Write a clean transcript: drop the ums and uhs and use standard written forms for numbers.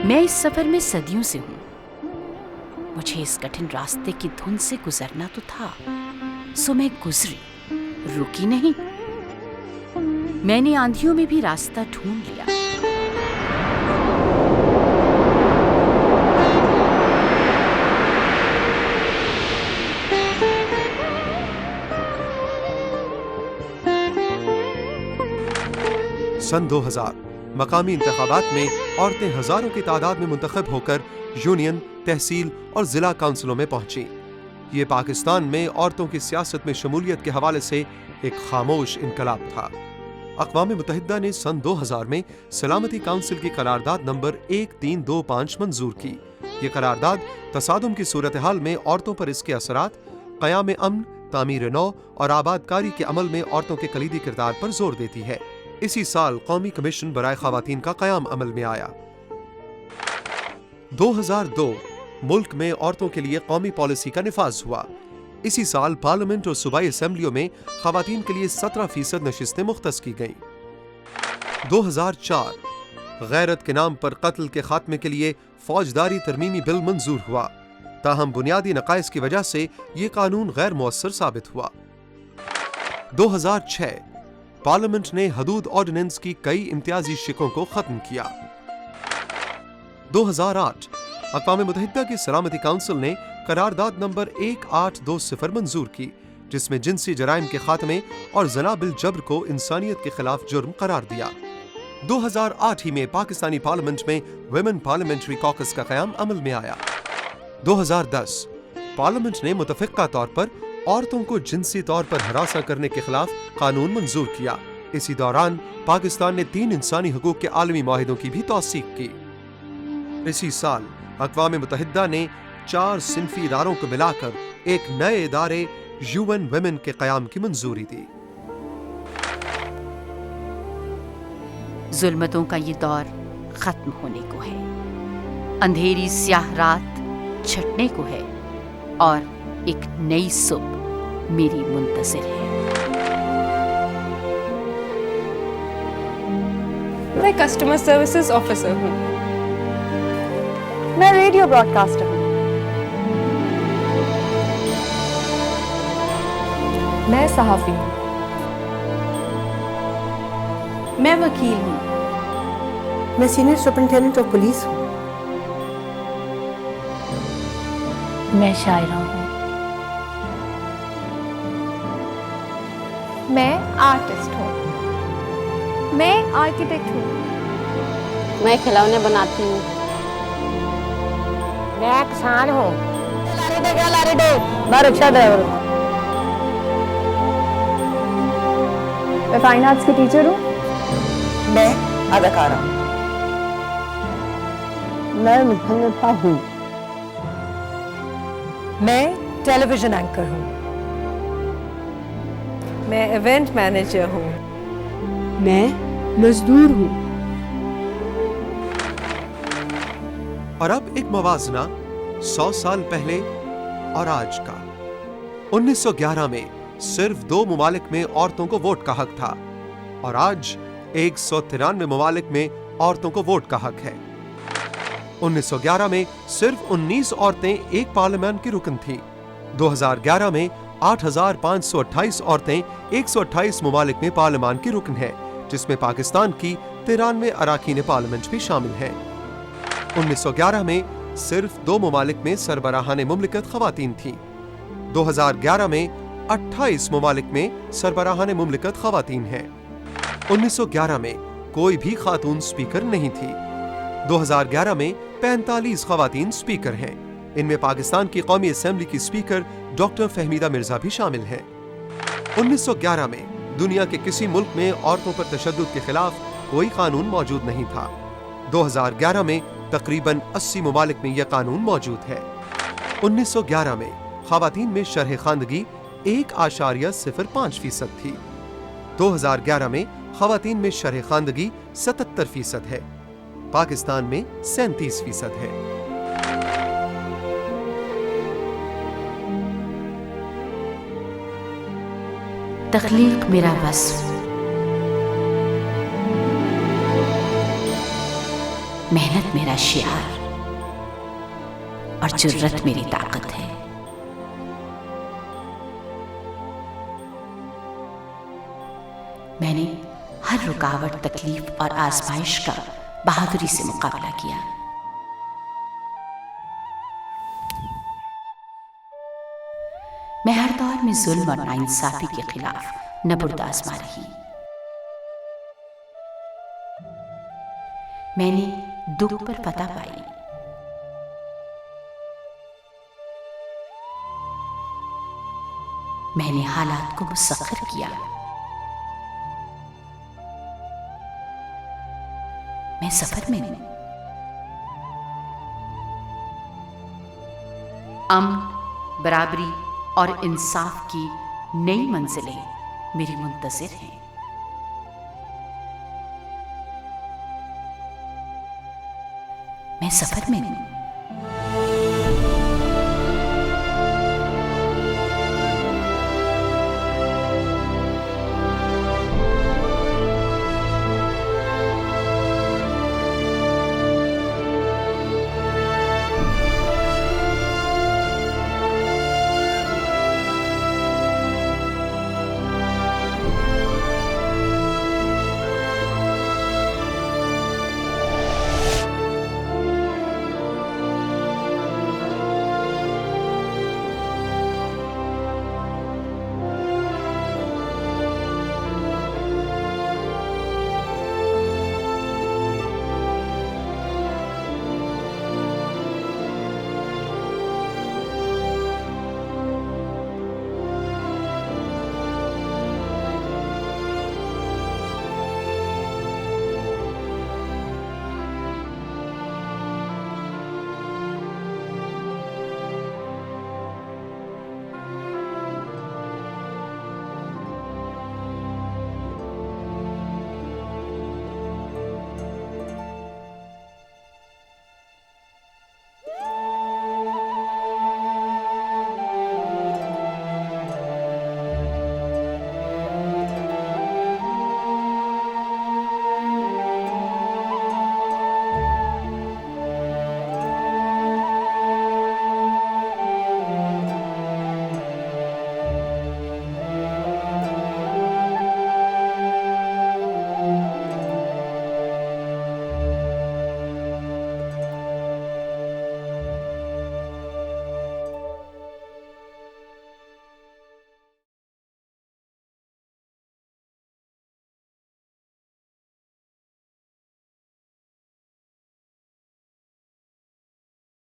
मैं इस सफर में सदियों से हूं। मुझे इस कठिन रास्ते की धुन से गुजरना तो था, सो मैं गुजरी, रुकी नहीं। मैंने आंधियों में भी रास्ता ढूंढ लिया। सन 2000 मकामी इंतखाबात में औरतें हजारों की तादाद में मुंतखब होकर यूनियन, तहसील और जिला काउंसिलों में पहुंची। ये पाकिस्तान में औरतों की सियासत में शमूलियत के हवाले से एक खामोश इनकलाब था। अक़वाम मुत्तहिदा ने सन 2000 में सलामती काउंसिल की करारदाद नंबर 1325 मंजूर की। ये करारदाद तसादुम की सूरत हाल में औरतों पर इसके असरात, क़याम अमन, तामीर नौ और आबादकारी के अमल में औरतों के कलीदी किरदार पर जोर देती है। इसी साल कौमी कमीशन बराए ख़वातीन का क़याम अमल में आया। 2002 मुल्क में औरतों के लिए कौमी पॉलिसी का निफाज हुआ। इसी साल पार्लियामेंट और सूबाई असेंबलियों में ख़वातीन के लिए 17% नशिस्तें मुख्तस की गईं। 2004 गैरत के नाम पर कत्ल के खात्मे के लिए फौजदारी तरमीमी बिल मंजूर हुआ, ताहम बुनियादी नकाइस की वजह से ये कानून गैर मुअस्सर साबित हुआ। 2006 पार्लियामेंट ने हदूद ऑर्डिनेंस की कई इम्तियाजी शिकों को खत्म किया। 2008 अक़वाम मुत्तहिदा की सलामती काउंसिल ने करारदाद नंबर 1820 मंजूर की, जिसमें जिनसी जराइम के खात्मे और ज़ना बिल जब्र को इंसानियत के खिलाफ जुर्म करार दिया। 2008 ही में पाकिस्तानी पार्लियामेंट में वुमेन पार्लियामेंट्री कॉकस का क़याम अमल में आया। 2010 पार्लियामेंट ने मुतफ़िक़ा तौर पर औरतों को जिनसी तौर पर हरासा करने के खिलाफ कानून मंजूर किया। इसी दौरान पाकिस्तान ने 3 इंसानी हकूक़ के आलमी मुआहिदों की भी तौसीक़ की। इसी साल अक़वाम मुत्तहिदा ने 4 सिन्फ़ी इदारों को मिलाकर एक नए इदारे यूएन वुमेन के क़याम की मंजूरी दी। जुल्मतों का ये दौर खत्म होने को है, अंधेरी स्याह रात छटने को है और एक नई सुबह मेरी मुंतज़िर है। मैं कस्टमर सर्विसेज ऑफिसर हूँ। मैं रेडियो ब्रॉडकास्टर हूँ। मैं सहाफ़ी हूँ। मैं वकील हूँ। मैं सीनियर सुपरिटेंडेंट ऑफ पुलिस हूँ। मैं शायरा हूँ। मैं आर्टिस्ट हूँ। मैं आर्किटेक्ट हूँ। मैं खिलौने बनाती हूँ। मैं किसान हूँ। मैं रिक्शा ड्राइवर हूँ। मैं फाइन आर्ट्स की टीचर हूँ। मैं अदाकारा हूँ। मैं मुसन्निफ़ा हूँ। मैं टेलीविजन एंकर हूँ। मैं इवेंट मैनेजर हूँ। मैं मजदूर हूँ। और अब एक मवाजना 100 साल पहले और आज का। 1911 में सिर्फ 2 ममालिक में औरतों को वोट का हक था और आज 193 ममालिक में औरतों को वोट का हक है। 1911 में सिर्फ 19 औरतें एक पार्लियामेंट की रुकन थीं। 2011 में 8,528 औरतें 128 ममालिक में पार्लियामान की रुकन हैं, जिसमें पाकिस्तान की 93 अराकीन पार्लियामेंट भी शामिल हैं। 1911 में सिर्फ 2 ममालिक में सरबराहान मुमलिकत खवातीन थीं। 2011 में 28 ममालिक में सरबराहान मुमलिकत खवातीन हैं। 1911 में कोई भी खातून स्पीकर नहीं थी। 2011 में 45 खवातीन स्पीकर हैं। इनमें पाकिस्तान की कौमी असेंबली की स्पीकर डॉक्टर फहमीदा मिर्जा भी शामिल हैं। 1911 में दुनिया के किसी मुल्क में औरतों पर तशद्दुद के खिलाफ कोई कानून मौजूद नहीं था। 2011 में तकरीबन 80 ममालिक में यह कानून मौजूद है। 1911 में खवातीन में शरह खानदगी 1.05% थी। 2011 में खवातीन में शरह खानदगी 77% है। पाकिस्तान में 37% है। तख्लीक मेरा वस्फ, محنت میرا شعار اور جرت میری طاقت ہے. میں نے ہر رکاوٹ، تکلیف اور آزمائش کا بہادری سے مقابلہ کیا. میں ہر دور میں ظلم اور ناانصافی کے خلاف نبرد آزما رہی. میں نے دکھ پر فتح پائی. میں نے حالات کو مسخر کیا. میں سفر میں ہوں. امن، برابری اور انصاف کی نئی منزلیں میری منتظر ہیں. میں سفر میں ہوں.